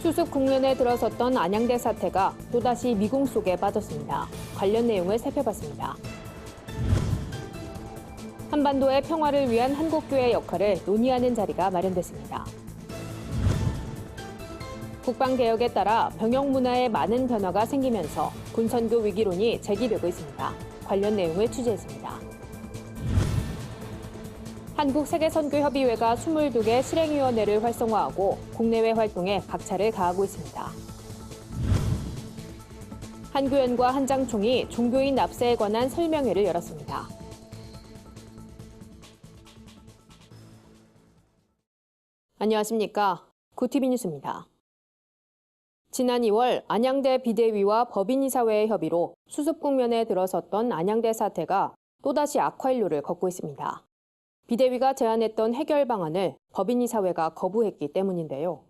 수습 국면에 들어섰던 안양대 사태가 또다시 미궁 속에 빠졌습니다. 관련 내용을 살펴봤습니다. 한반도의 평화를 위한 한국교회 역할을 논의하는 자리가 마련됐습니다. 국방개혁에 따라 병역 문화에 많은 변화가 생기면서 군선교 위기론이 제기되고 있습니다. 관련 내용을 취재했습니다. 한국세계선교협의회가 22개 실행위원회를 활성화하고 국내외 활동에 박차를 가하고 있습니다. 한교연과 한장총이 종교인 납세에 관한 설명회를 열었습니다. 안녕하십니까. 구티비 뉴스입니다. 지난 2월 안양대 비대위와 법인이사회의 협의로 수습 국면에 들어섰던 안양대 사태가 또다시 악화일로를 걷고 있습니다. 비대위가 제안했던 해결 방안을 법인이사회가 거부했기 때문인데요.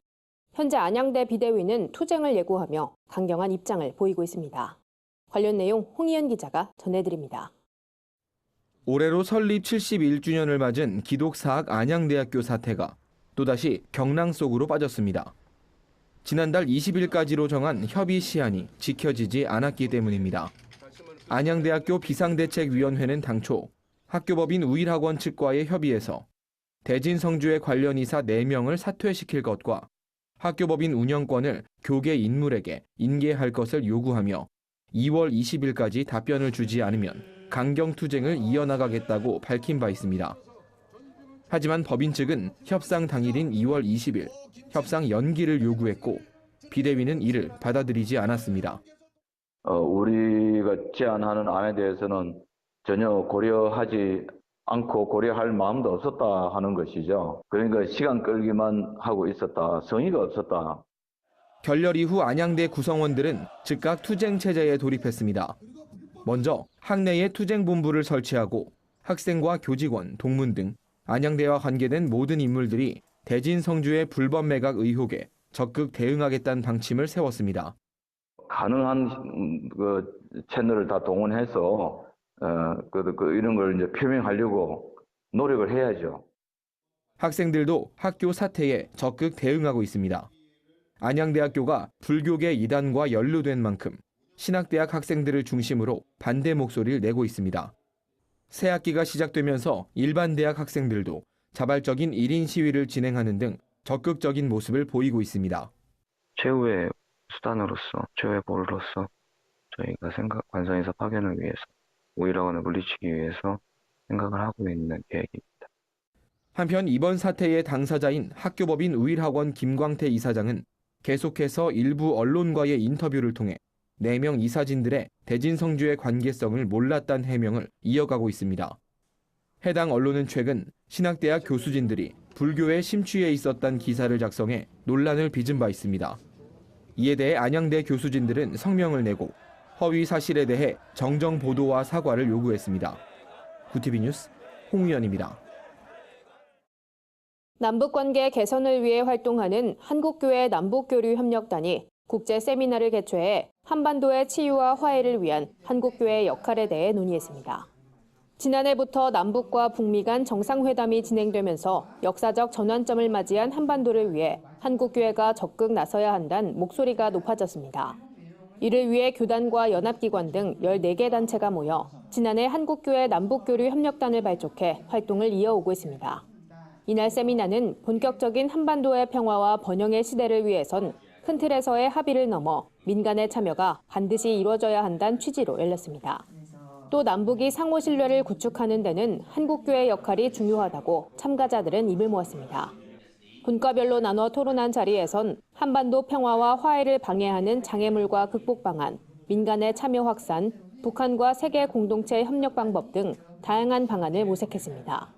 현재 안양대 비대위는 투쟁을 예고하며 강경한 입장을 보이고 있습니다. 관련 내용 홍희연 기자가 전해드립니다. 올해로 설립 71주년을 맞은 기독사학 안양대학교 사태가 또다시 경랑 속으로 빠졌습니다. 지난달 20일까지로 정한 협의 시한이 지켜지지 않았기 때문입니다. 안양대학교 비상대책위원회는 당초 학교법인 우일학원 측과의 협의에서 대진성주의 관련 이사 4명을 사퇴시킬 것과 학교법인 운영권을 교계 인물에게 인계할 것을 요구하며 2월 20일까지 답변을 주지 않으면 강경투쟁을 이어나가겠다고 밝힌 바 있습니다. 하지만 법인 측은 협상 당일인 2월 20일 협상 연기를 요구했고 비대위는 이를 받아들이지 않았습니다. 우리가 제안하는 안에 대해서는 전혀 고려하지 않고 고려할 마음도 없었다 하는 것이죠. 그러니까 시간 끌기만 하고 있었다. 성의가 없었다. 결렬 이후 안양대 구성원들은 즉각 투쟁 체제에 돌입했습니다. 먼저 학내에 투쟁본부를 설치하고 학생과 교직원, 동문 등 안양대와 관계된 모든 인물들이 대진성주의 불법 매각 의혹에 적극 대응하겠다는 방침을 세웠습니다. 가능한 채널을 다 동원해서 이런 걸 이제 표명하려고 노력을 해야죠. 학생들도 학교 사태에 적극 대응하고 있습니다. 안양대학교가 불교계 이단과 연루된 만큼 신학대학 학생들을 중심으로 반대 목소리를 내고 있습니다. 새 학기가 시작되면서 일반 대학 학생들도 자발적인 1인 시위를 진행하는 등 적극적인 모습을 보이고 있습니다. 최후의 수단으로서, 최후의 볼로서 저희가 관성에서 파견을 위해서 우일학원을 물리치기 위해서 생각을 하고 있는 계획입니다. 한편 이번 사태의 당사자인 학교법인 우일학원 김광태 이사장은 계속해서 일부 언론과의 인터뷰를 통해 4명 이사진들의 대진성주의 관계성을 몰랐다는 해명을 이어가고 있습니다. 해당 언론은 최근 신학대학 교수진들이 불교에 심취해 있었다는 기사를 작성해 논란을 빚은 바 있습니다. 이에 대해 안양대 교수진들은 성명을 내고 허위 사실에 대해 정정 보도와 사과를 요구했습니다. 구티비 뉴스 홍유연입니다. 남북관계 개선을 위해 활동하는 한국교회 남북교류협력단이 국제 세미나를 개최해 한반도의 치유와 화해를 위한 한국교회의 역할에 대해 논의했습니다. 지난해부터 남북과 북미 간 정상회담이 진행되면서 역사적 전환점을 맞이한 한반도를 위해 한국교회가 적극 나서야 한다는 목소리가 높아졌습니다. 이를 위해 교단과 연합기관 등 14개 단체가 모여 지난해 한국교회 남북교류협력단을 발족해 활동을 이어오고 있습니다. 이날 세미나는 본격적인 한반도의 평화와 번영의 시대를 위해선 큰 틀에서의 합의를 넘어 민간의 참여가 반드시 이루어져야 한다는 취지로 열렸습니다. 또 남북이 상호 신뢰를 구축하는 데는 한국교회의 역할이 중요하다고 참가자들은 입을 모았습니다. 분과별로 나눠 토론한 자리에선 한반도 평화와 화해를 방해하는 장애물과 극복 방안, 민간의 참여 확산, 북한과 세계 공동체 협력 방법 등 다양한 방안을 모색했습니다.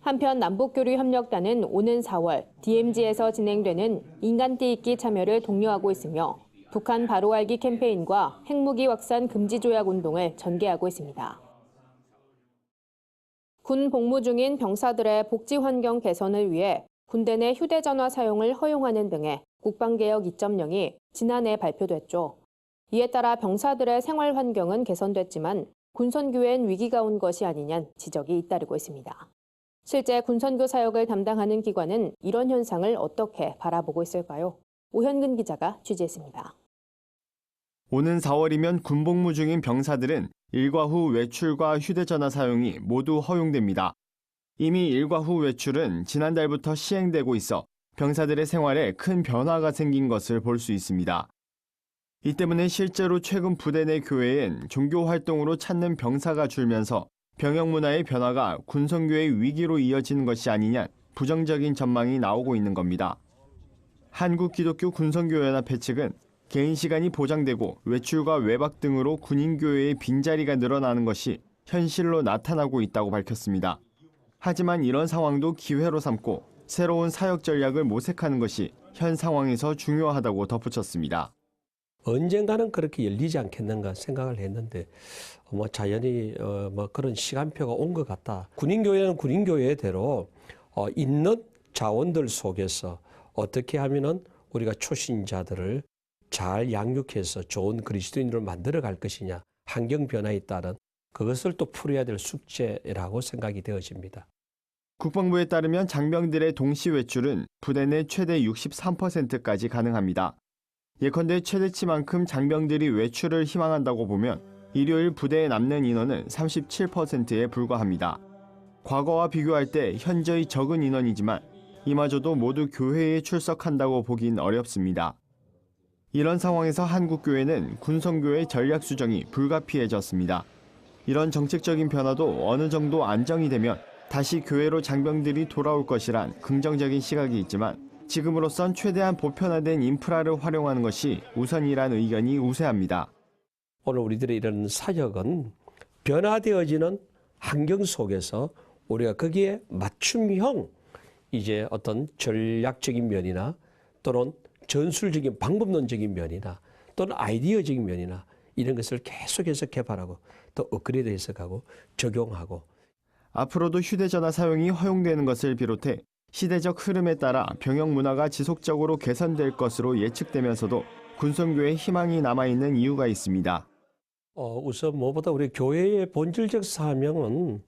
한편 남북교류협력단은 오는 4월 DMZ에서 진행되는 인간띠 잊기 참여를 독려하고 있으며 북한 바로 알기 캠페인과 핵무기 확산 금지 조약 운동을 전개하고 있습니다. 군 복무 중인 병사들의 복지 환경 개선을 위해 군대 내 휴대전화 사용을 허용하는 등의 국방개혁 2.0이 지난해 발표됐죠. 이에 따라 병사들의 생활 환경은 개선됐지만 군선교엔 위기가 온 것이 아니냐는 지적이 잇따르고 있습니다. 실제 군선교 사역을 담당하는 기관은 이런 현상을 어떻게 바라보고 있을까요? 오현근 기자가 취재했습니다. 오는 4월이면 군복무 중인 병사들은 일과 후 외출과 휴대전화 사용이 모두 허용됩니다. 이미 일과 후 외출은 지난달부터 시행되고 있어 병사들의 생활에 큰 변화가 생긴 것을 볼 수 있습니다. 이 때문에 실제로 최근 부대 내 교회엔 종교 활동으로 찾는 병사가 줄면서 병영 문화의 변화가 군성교의 위기로 이어지는 것이 아니냐 부정적인 전망이 나오고 있는 겁니다. 한국기독교 군성교연합회 측은 개인 시간이 보장되고 외출과 외박 등으로 군인교회의 빈자리가 늘어나는 것이 현실로 나타나고 있다고 밝혔습니다. 하지만 이런 상황도 기회로 삼고 새로운 사역 전략을 모색하는 것이 현 상황에서 중요하다고 덧붙였습니다. 언젠가는 그렇게 열리지 않겠는가 생각을 했는데 자연히 그런 시간표가 온 것 같다. 군인교회는 군인교회대로 있는 자원들 속에서 어떻게 하면은 우리가 초신자들을 잘 양육해서 좋은 그리스도인으로 만들어 갈 것이냐. 환경 변화에 따른 그것을 또 풀어야 될 숙제라고 생각이 되어집니다. 국방부에 따르면 장병들의 동시 외출은 부대 내 최대 63%까지 가능합니다. 예컨대 최대치만큼 장병들이 외출을 희망한다고 보면 일요일 부대에 남는 인원은 37%에 불과합니다. 과거와 비교할 때 현저히 적은 인원이지만 이마저도 모두 교회에 출석한다고 보긴 어렵습니다. 이런 상황에서 한국교회는 군성교회 전략 수정이 불가피해졌습니다. 이런 정책적인 변화도 어느 정도 안정이 되면 다시 교회로 장병들이 돌아올 것이란 긍정적인 시각이 있지만 지금으로선 최대한 보편화된 인프라를 활용하는 것이 우선이라는 의견이 우세합니다. 오늘 우리들의 이런 사역은 변화되어지는 환경 속에서 우리가 거기에 맞춤형 이제 어떤 전략적인 면이나 또는 전술적인 방법론적인 면이나 또는 아이디어적인 면이나 이런 것을 계속해서 개발하고 또 업그레이드 해석하고 적용하고 앞으로도 휴대전화 사용이 허용되는 것을 비롯해 시대적 흐름에 따라 병영 문화가 지속적으로 개선될 것으로 예측되면서도 군성교에 희망이 남아있는 이유가 있습니다. 우선 무엇보다 우리 교회의 본질적 사명은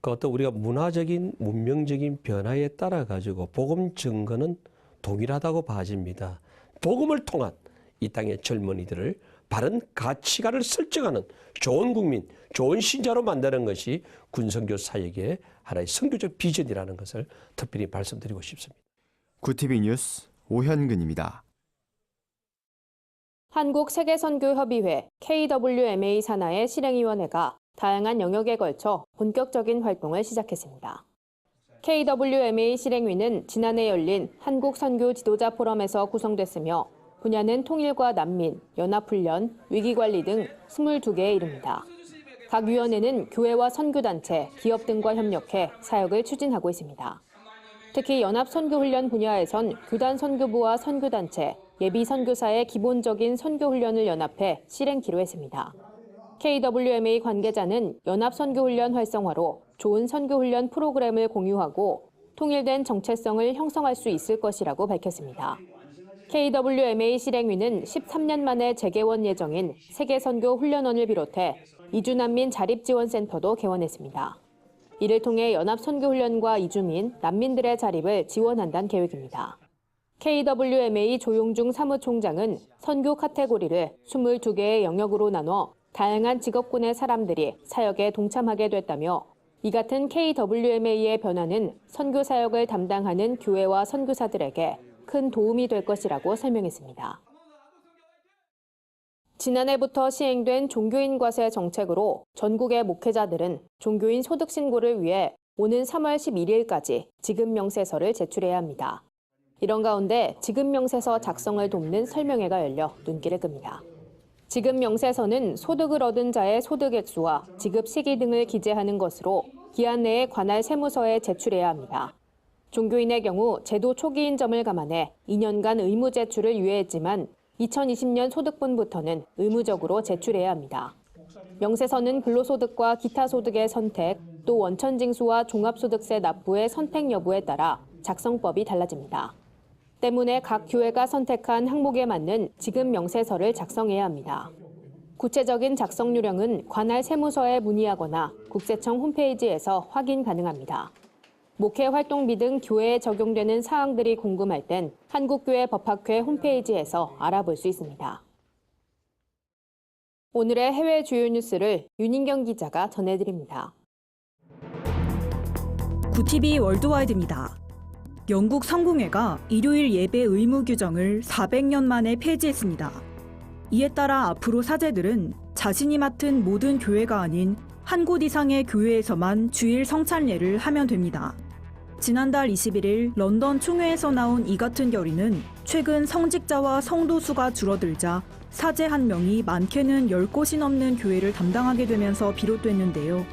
그 어떤 우리가 문화적인 문명적인 변화에 따라 가지고 복음 증거는 동일하다고 봐집니다. 복음을 통한 이 땅의 젊은이들을 바른 가치관을 설정하는 좋은 국민, 좋은 신자로 만드는 것이 군성교 사역의 하나의 선교적 비전이라는 것을 특별히 말씀드리고 싶습니다. 구티비 뉴스 오현근입니다. 한국세계선교협의회 KWMA 산하의 실행위원회가 다양한 영역에 걸쳐 본격적인 활동을 시작했습니다. KWMA 실행위는 지난해 열린 한국선교 지도자 포럼에서 구성됐으며 분야는 통일과 난민, 연합훈련, 위기관리 등 22개에 이릅니다. 각 위원회는 교회와 선교단체, 기업 등과 협력해 사역을 추진하고 있습니다. 특히 연합선교훈련 분야에선 교단 선교부와 선교단체, 예비 선교사의 기본적인 선교훈련을 연합해 실행키로 했습니다. KWMA 관계자는 연합선교훈련 활성화로 좋은 선교훈련 프로그램을 공유하고 통일된 정체성을 형성할 수 있을 것이라고 밝혔습니다. KWMA 실행위는 13년 만에 재개원 예정인 세계선교훈련원을 비롯해 이주난민 자립지원센터도 개원했습니다. 이를 통해 연합선교훈련과 이주민, 난민들의 자립을 지원한다는 계획입니다. KWMA 조용중 사무총장은 선교 카테고리를 22개의 영역으로 나눠 다양한 직업군의 사람들이 사역에 동참하게 됐다며 이 같은 KWMA의 변화는 선교 사역을 담당하는 교회와 선교사들에게 큰 도움이 될 것이라고 설명했습니다. 지난해부터 시행된 종교인 과세 정책으로 전국의 목회자들은 종교인 소득 신고를 위해 오는 3월 11일까지 지급명세서를 제출해야 합니다. 이런 가운데 지급명세서 작성을 돕는 설명회가 열려 눈길을 끕니다. 지급명세서는 소득을 얻은 자의 소득액수와 지급 시기 등을 기재하는 것으로 기한 내에 관할 세무서에 제출해야 합니다. 종교인의 경우 제도 초기인 점을 감안해 2년간 의무 제출을 유예했지만 2020년 소득분부터는 의무적으로 제출해야 합니다. 명세서는 근로소득과 기타 소득의 선택, 또 원천징수와 종합소득세 납부의 선택 여부에 따라 작성법이 달라집니다. 때문에 각 교회가 선택한 항목에 맞는 지급 명세서를 작성해야 합니다. 구체적인 작성 요령은 관할 세무서에 문의하거나 국세청 홈페이지에서 확인 가능합니다. 목회 활동비 등 교회에 적용되는 사항들이 궁금할 땐 한국교회법학회 홈페이지에서 알아볼 수 있습니다. 오늘의 해외 주요 뉴스를 윤인경 기자가 전해드립니다. 구TV 월드와이드입니다. 영국 성공회가 일요일 예배 의무 규정을 400년 만에 폐지했습니다. 이에 따라 앞으로 사제들은 자신이 맡은 모든 교회가 아닌 한 곳 이상의 교회에서만 주일 성찬례를 하면 됩니다. 지난달 21일 런던 총회에서 나온 이 같은 결의는 최근 성직자와 성도 수가 줄어들자 사제 한 명이 많게는 10곳이 넘는 교회를 담당하게 되면서 비롯됐는데요.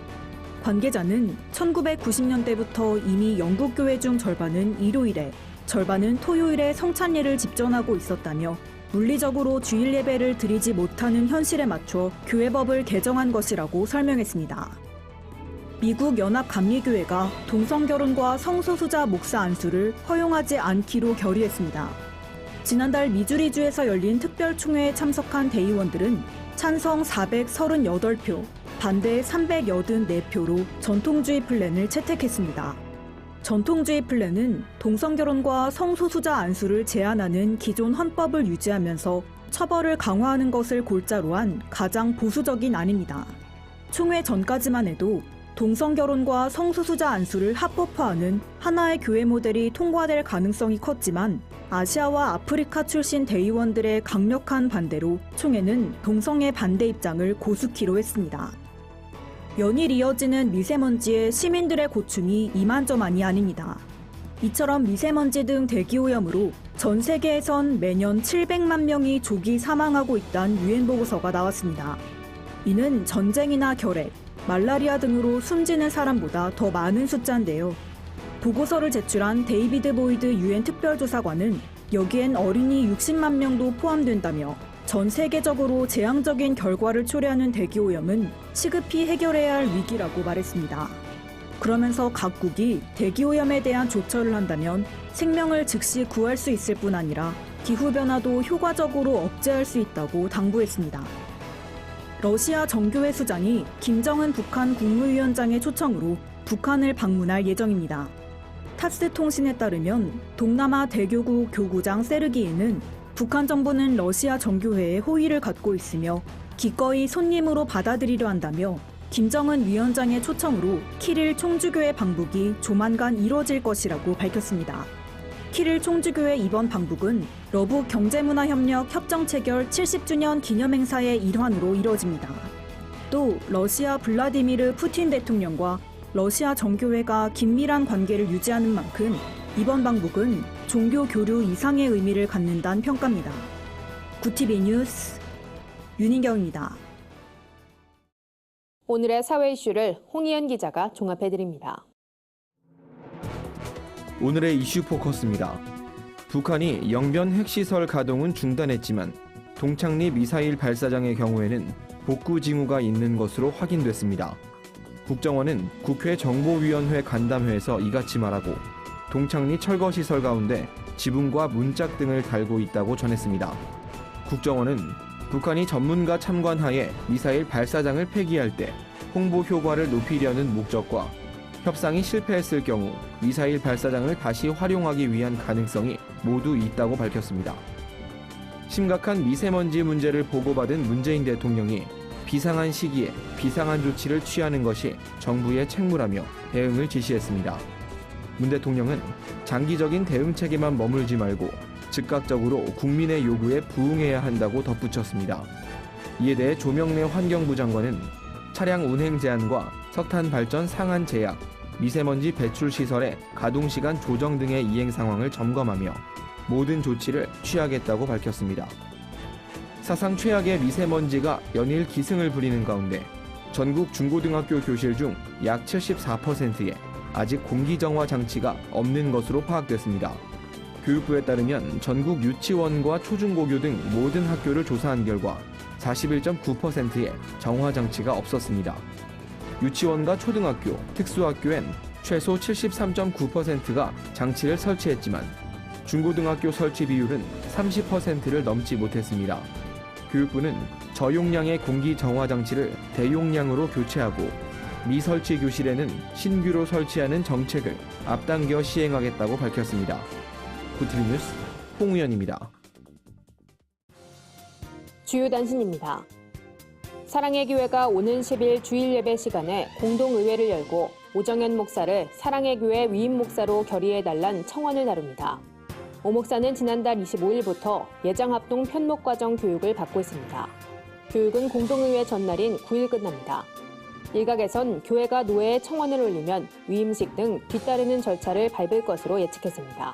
관계자는 1990년대부터 이미 영국 교회 중 절반은 일요일에, 절반은 토요일에 성찬례를 집전하고 있었다며 물리적으로 주일 예배를 드리지 못하는 현실에 맞춰 교회법을 개정한 것이라고 설명했습니다. 미국 연합감리교회가 동성결혼과 성소수자 목사 안수를 허용하지 않기로 결의했습니다. 지난달 미주리주에서 열린 특별총회에 참석한 대의원들은 찬성 438표, 반대 384표로 전통주의 플랜을 채택했습니다. 전통주의 플랜은 동성결혼과 성소수자 안수를 제한하는 기존 헌법을 유지하면서 처벌을 강화하는 것을 골자로 한 가장 보수적인 안입니다. 총회 전까지만 해도 동성결혼과 성소수자 안수를 합법화하는 하나의 교회 모델이 통과될 가능성이 컸지만 아시아와 아프리카 출신 대의원들의 강력한 반대로 총회는 동성애 반대 입장을 고수키로 했습니다. 연일 이어지는 미세먼지에 시민들의 고충이 이만저만이 아닙니다. 이처럼 미세먼지 등 대기오염으로 전 세계에선 매년 700만 명이 조기 사망하고 있다는 유엔 보고서가 나왔습니다. 이는 전쟁이나 결핵, 말라리아 등으로 숨지는 사람보다 더 많은 숫자인데요. 보고서를 제출한 데이비드 보이드 유엔 특별조사관은 여기엔 어린이 60만 명도 포함된다며 전 세계적으로 재앙적인 결과를 초래하는 대기오염은 시급히 해결해야 할 위기라고 말했습니다. 그러면서 각국이 대기오염에 대한 조처를 한다면 생명을 즉시 구할 수 있을 뿐 아니라 기후변화도 효과적으로 억제할 수 있다고 당부했습니다. 러시아 정교회 수장이 김정은 북한 국무위원장의 초청으로 북한을 방문할 예정입니다. 타스 통신에 따르면 동남아 대교구 교구장 세르기에는 북한 정부는 러시아 정교회에 호의를 갖고 있으며 기꺼이 손님으로 받아들이려 한다며 김정은 위원장의 초청으로 키릴 총주교의 방북이 조만간 이뤄질 것이라고 밝혔습니다. 키릴 총주교의 이번 방북은 러북 경제문화협력 협정 체결 70주년 기념행사의 일환으로 이뤄집니다. 또 러시아 블라디미르 푸틴 대통령과 러시아 정교회가 긴밀한 관계를 유지하는 만큼 이번 방북은 종교 교류 이상의 의미를 갖는다는 평가입니다. 구TV 뉴스 윤인경입니다. 오늘의 사회 이슈를 홍희연 기자가 종합해드립니다. 오늘의 이슈 포커스입니다. 북한이 영변 핵시설 가동은 중단했지만 동창리 미사일 발사장의 경우에는 복구 징후가 있는 것으로 확인됐습니다. 국정원은 국회 정보위원회 간담회에서 이같이 말하고 동창리 철거시설 가운데 지붕과 문짝 등을 달고 있다고 전했습니다. 국정원은 북한이 전문가 참관하에 미사일 발사장을 폐기할 때 홍보 효과를 높이려는 목적과 협상이 실패했을 경우 미사일 발사장을 다시 활용하기 위한 가능성이 모두 있다고 밝혔습니다. 심각한 미세먼지 문제를 보고받은 문재인 대통령이 비상한 시기에 비상한 조치를 취하는 것이 정부의 책무라며 대응을 지시했습니다. 문 대통령은 장기적인 대응 체계만 머물지 말고 즉각적으로 국민의 요구에 부응해야 한다고 덧붙였습니다. 이에 대해 조명래 환경부 장관은 차량 운행 제한과 석탄 발전 상한 제약, 미세먼지 배출 시설의 가동 시간 조정 등의 이행 상황을 점검하며 모든 조치를 취하겠다고 밝혔습니다. 사상 최악의 미세먼지가 연일 기승을 부리는 가운데 전국 중고등학교 교실 중 약 74%에 아직 공기정화 장치가 없는 것으로 파악됐습니다. 교육부에 따르면 전국 유치원과 초중고교 등 모든 학교를 조사한 결과 41.9%의 정화 장치가 없었습니다. 유치원과 초등학교, 특수학교엔 최소 73.9%가 장치를 설치했지만 중고등학교 설치 비율은 30%를 넘지 못했습니다. 교육부는 저용량의 공기 정화 장치를 대용량으로 교체하고 미설치 교실에는 신규로 설치하는 정책을 앞당겨 시행하겠다고 밝혔습니다. 구티비 뉴스 홍우연입니다. 주요 단신입니다. 사랑의 교회가 오는 10일 주일 예배 시간에 공동의회를 열고 오정현 목사를 사랑의 교회 위임 목사로 결의해달란 청원을 다룹니다. 오 목사는 지난달 25일부터 예장합동 편목과정 교육을 받고 있습니다. 교육은 공동의회 전날인 9일 끝납니다. 일각에선 교회가 노회에 청원을 올리면 위임식 등 뒤따르는 절차를 밟을 것으로 예측했습니다.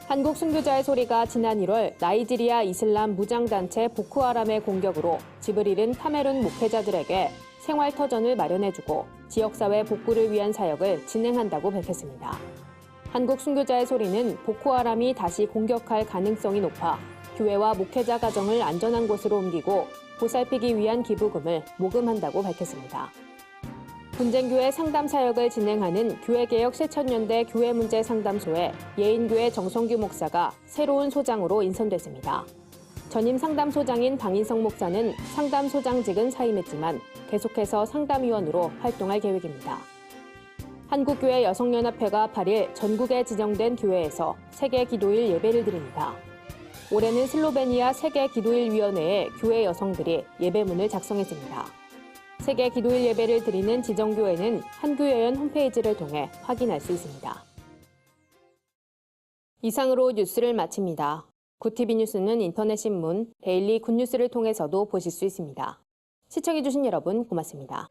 한국 순교자의 소리가 지난 1월 나이지리아 이슬람 무장단체 보코하람의 공격으로 집을 잃은 카메룬 목회자들에게 생활터전을 마련해주고 지역사회 복구를 위한 사역을 진행한다고 밝혔습니다. 한국 순교자의 소리는 보코하람이 다시 공격할 가능성이 높아 교회와 목회자 가정을 안전한 곳으로 옮기고 보살피기 위한 기부금을 모금한다고 밝혔습니다. 분쟁교회 상담 사역을 진행하는 교회개혁 실천연대 교회문제상담소에 예인교회 정성규 목사가 새로운 소장으로 인선됐습니다. 전임 상담소장인 방인성 목사는 상담소장직은 사임했지만 계속해서 상담위원으로 활동할 계획입니다. 한국교회 여성연합회가 8일 전국에 지정된 교회에서 세계 기도일 예배를 드립니다. 올해는 슬로베니아 세계 기도일 위원회에 교회 여성들이 예배문을 작성했습니다. 세계 기도일 예배를 드리는 지정교회는 한교회연 홈페이지를 통해 확인할 수 있습니다. 이상으로 뉴스를 마칩니다. 구티비 뉴스는 인터넷 신문, 데일리 굿뉴스를 통해서도 보실 수 있습니다. 시청해주신 여러분 고맙습니다.